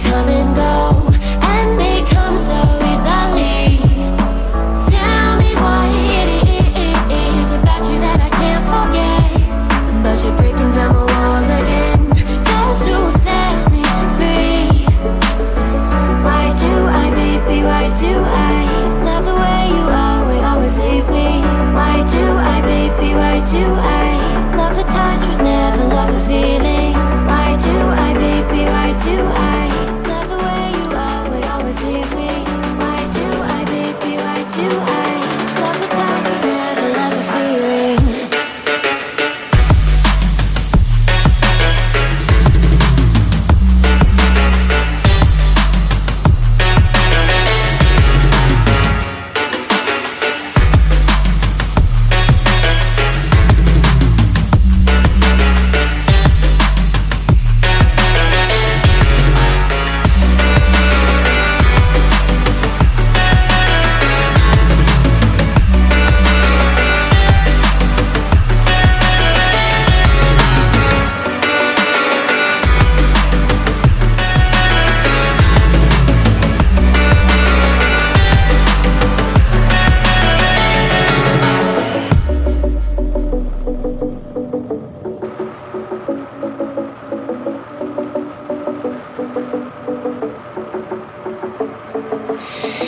come and go, and they come so easily. Tell me what it is about you that I can't forget, but you're breaking down my walls again, just to set me free. Why do I, baby, why do I love the way you always leave me? Why do I, baby, why do I love the touch but never love the feeling? Why do I, baby, why do I love the way you always leave me? Why do I, baby, why do I love the touch but never love the feeling?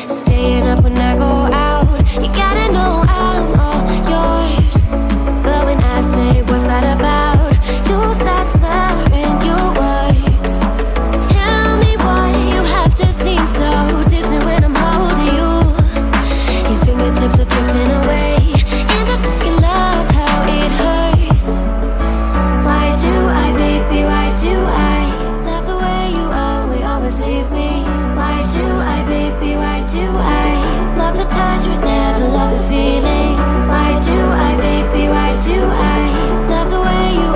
Staying up when I go out, you gotta know I'm all yours. But when I say what's that about, you start slurring your words. Tell me why you have to seem so distant when I'm holding you. Your fingertips are drifting away, and I fucking love how it hurts. Why do I, baby, why do I love the way you always leave me? Why do I, baby, why do I love the touch but never love the feeling? Why do I, baby, why do I love the way you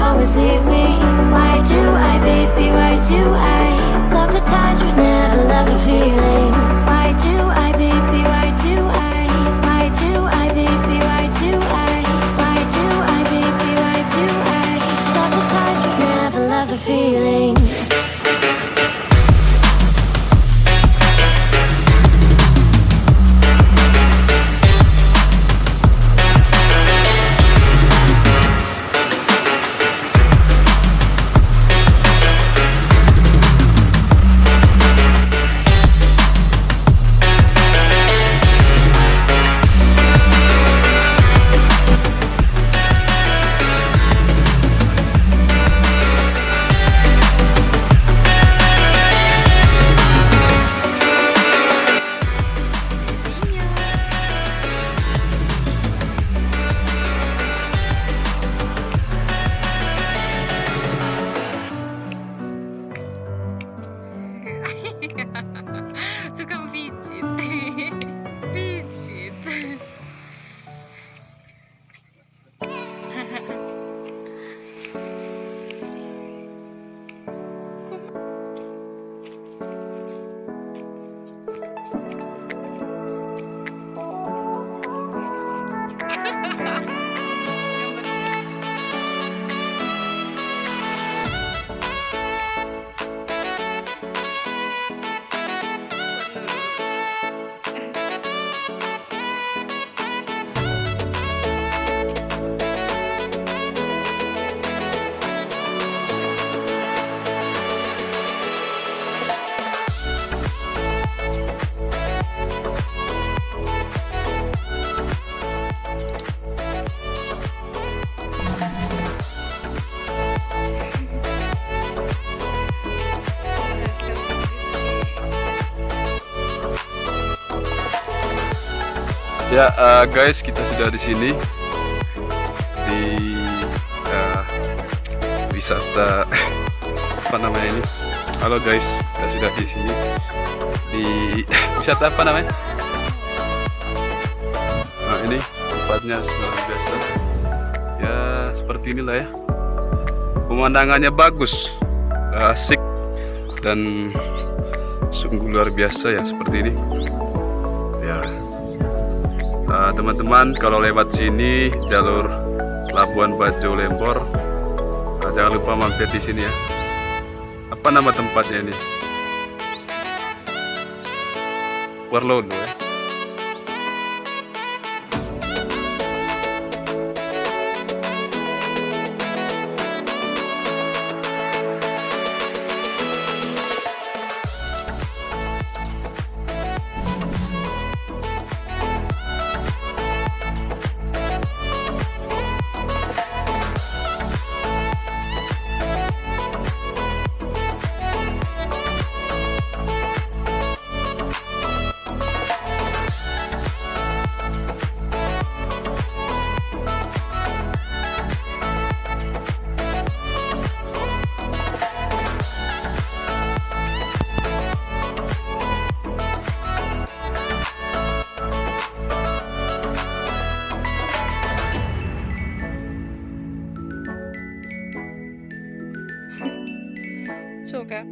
always leave me? Why do I, baby, why do I love the touch but never love the feeling? Why do I, baby, why do I? Why do I, baby, why do I? Why do I, baby, why do I love the touch but never love the feeling? Tukang pijit. Pijit. Ya guys, kita sudah di sini di wisata apa namanya ini? Halo guys, kita sudah di sini di wisata apa namanya? Nah ini tempatnya luar biasa. Ya seperti inilah ya. Pemandangannya bagus, asik dan sungguh luar biasa ya seperti ini. Ya. Teman-teman kalau lewat sini jalur Labuan Bajo Lempor, jangan lupa mampir di sini ya. Apa nama tempatnya ini? overload tuh ya. Suka.